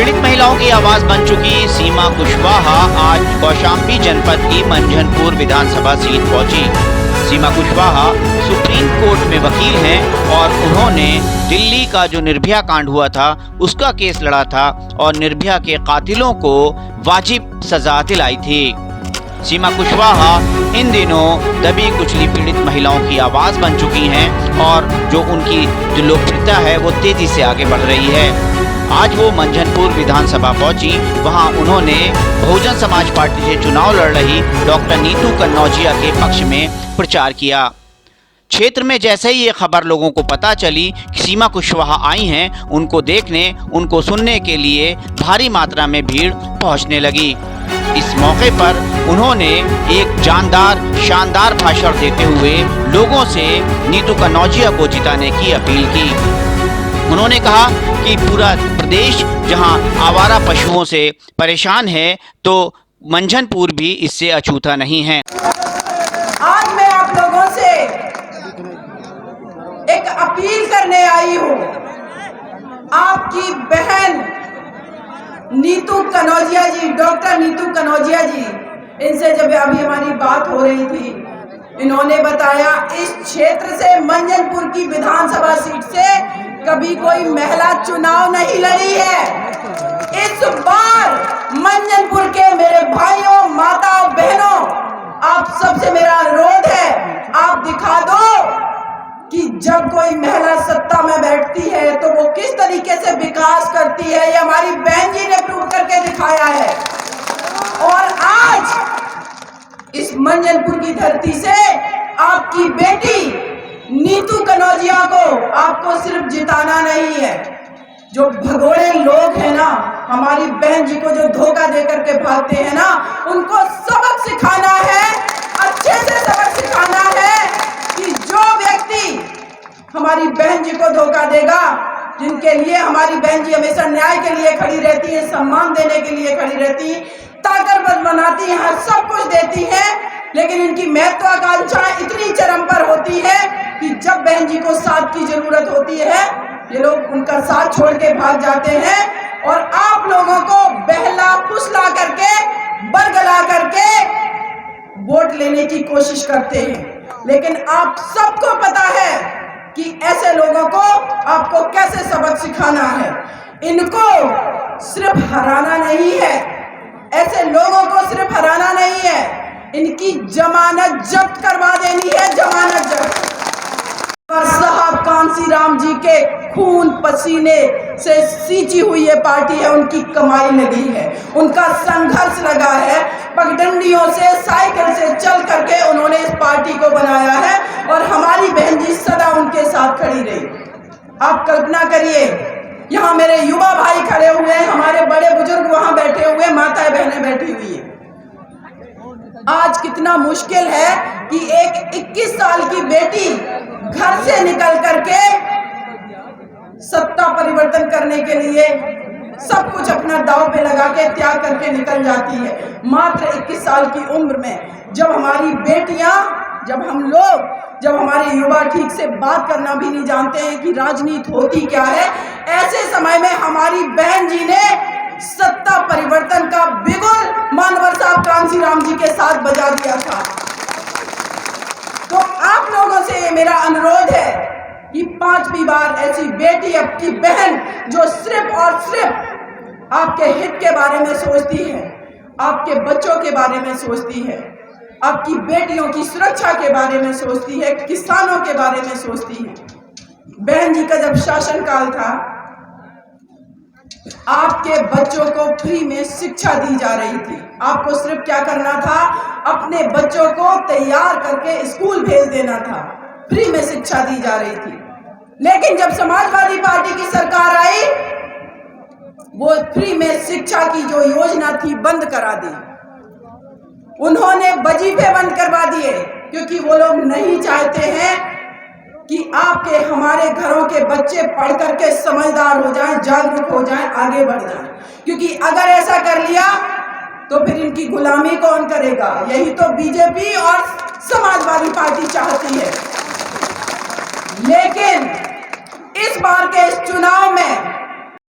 पीड़ित महिलाओं की आवाज बन चुकी सीमा कुशवाहा आज कौशाम्बी जनपद की मंझनपुर विधानसभा सीट पहुंची। सीमा कुशवाहा सुप्रीम कोर्ट में वकील हैं और उन्होंने दिल्ली का जो निर्भया कांड हुआ था उसका केस लड़ा था और निर्भया के कातिलों को वाजिब सजा दिलाई थी। सीमा कुशवाहा इन दिनों दबी कुचली पीड़ित महिलाओं की आवाज बन चुकी हैं और जो उनकी जो लोकप्रियता है वो तेजी से आगे बढ़ रही है। आज वो मंझनपुर विधानसभा पहुंची। वहां उन्होंने बहुजन समाज पार्टी से चुनाव लड़ रही डॉक्टर नीतू कन्नौजिया के पक्ष में प्रचार किया। क्षेत्र में जैसे ही ये खबर लोगों को पता चली कि सीमा कुशवाहा आई हैं, उनको देखने, उनको सुनने के लिए भारी मात्रा में भीड़ पहुंचने लगी। इस मौके पर उन्होंने एक शानदार भाषण देते हुए लोगों से नीतू कन्नौजिया को जिताने की अपील की। उन्होंने कहा कि पूरा प्रदेश जहां आवारा पशुओं से परेशान है तो मंझनपुर भी इससे अछूता नहीं है। आज मैं आप लोगों से एक अपील करने आई हूं। आपकी बहन नीतू कन्नौजिया जी, डॉक्टर नीतू कन्नौजिया जी, इनसे जब अभी हमारी बात हो रही थी, इन्होंने बताया इस क्षेत्र से मंझनपुर की विधानसभा सीट से कभी कोई महिला चुनाव नहीं लड़ी है। इस बार मंझनपुर के मेरे भाइयों, माताओं, बहनों, आप सबसे मेरा अनुरोध है, आप दिखा दो कि जब कोई महिला सत्ता में बैठती है तो वो किस तरीके से विकास करती है। ये हमारी बहन जी ने प्रूव करके दिखाया है। और आज इस मंझनपुर की धरती से आपकी बेटी नीतू कन्नौजिया को आपको सिर्फ जिताना नहीं है। जो भगोड़े लोग हैं ना, हमारी बहन जी को जो धोखा देकर के भागते हैं ना, उनको सबक सिखाना है, अच्छे से सबक सिखाना है कि जो व्यक्ति हमारी बहन जी को धोखा देगा, जिनके लिए हमारी बहन जी हमेशा न्याय के लिए खड़ी रहती है, सम्मान देने के लिए खड़ी रहती है, ताकतवर बनाती है, हर सब कुछ देती है, लेकिन इनकी महत्वाकांक्षा इतनी चरम पर होती है कि जब बहन जी को साथ की जरूरत होती है, ये लोग उनका साथ छोड़ के भाग जाते हैं और आप लोगों को बहला फुसला करके, बरगला करके वोट लेने की कोशिश करते हैं। लेकिन आप सबको पता है कि ऐसे लोगों को आपको कैसे सबक सिखाना है। इनको सिर्फ हराना नहीं है, ऐसे लोगों को सिर्फ हराना नहीं है, इनकी जमानत जब्त करवा देनी है, जमानत जब्त। साहब कांसीराम जी के खून पसीने से सींची हुई ये पार्टी है, उनकी कमाई लगी है, उनका संघर्ष लगा है, पगडंडियों से, साइकिल से चल करके उन्होंने इस पार्टी को बनाया है और हमारी बहन जी सदा उनके साथ खड़ी रही। आप कल्पना करिए, यहाँ मेरे युवा भाई खड़े हुए हैं, हमारे बड़े बुजुर्ग वहां बैठे हुए, माताएं बहनें बैठी हुई है। आज कितना मुश्किल है कि एक 21 साल की बेटी घर से निकल करके सत्ता परिवर्तन करने के लिए सब कुछ अपना दांव पे लगा के त्याग करके निकल जाती है। मात्र 21 साल की उम्र में जब हमारी बेटियां, जब हमारे युवा ठीक से बात करना भी नहीं जानते हैं कि राजनीति होती क्या है, ऐसे समय में हमारी बहन जी ने सत्ता परिवर्तन का बिगुल मानवर साहब कांसीराम जी के साथ बजा दिया था। तो आप लोगों से ये मेरा अनुरोध है कि 5वीं बार ऐसी बेटी, आपकी बहन जो सिर्फ और सिर्फ आपके हित के बारे में सोचती है, आपके बच्चों के बारे में सोचती है, आपकी बेटियों की सुरक्षा के बारे में सोचती है, किसानों के बारे में सोचती है। बहन जी का जब शासनकाल था, आपके बच्चों को फ्री में शिक्षा दी जा रही थी। आपको सिर्फ क्या करना था, अपने बच्चों को तैयार करके स्कूल भेज देना था, फ्री में शिक्षा दी जा रही थी। लेकिन जब समाजवादी पार्टी की सरकार आई, वो फ्री में शिक्षा की जो योजना थी बंद करा दी। उन्होंने वजीफे बंद करवा दिए, क्योंकि वो लोग नहीं चाहते हैं कि आपके हमारे घरों के बच्चे पढ़ करके समझदार हो जाएं, जागरूक हो जाएं, आगे बढ़ जाएं। क्योंकि अगर ऐसा कर लिया तो फिर इनकी गुलामी कौन करेगा? यही तो बीजेपी और समाजवादी पार्टी चाहती है। लेकिन इस बार के इस चुनाव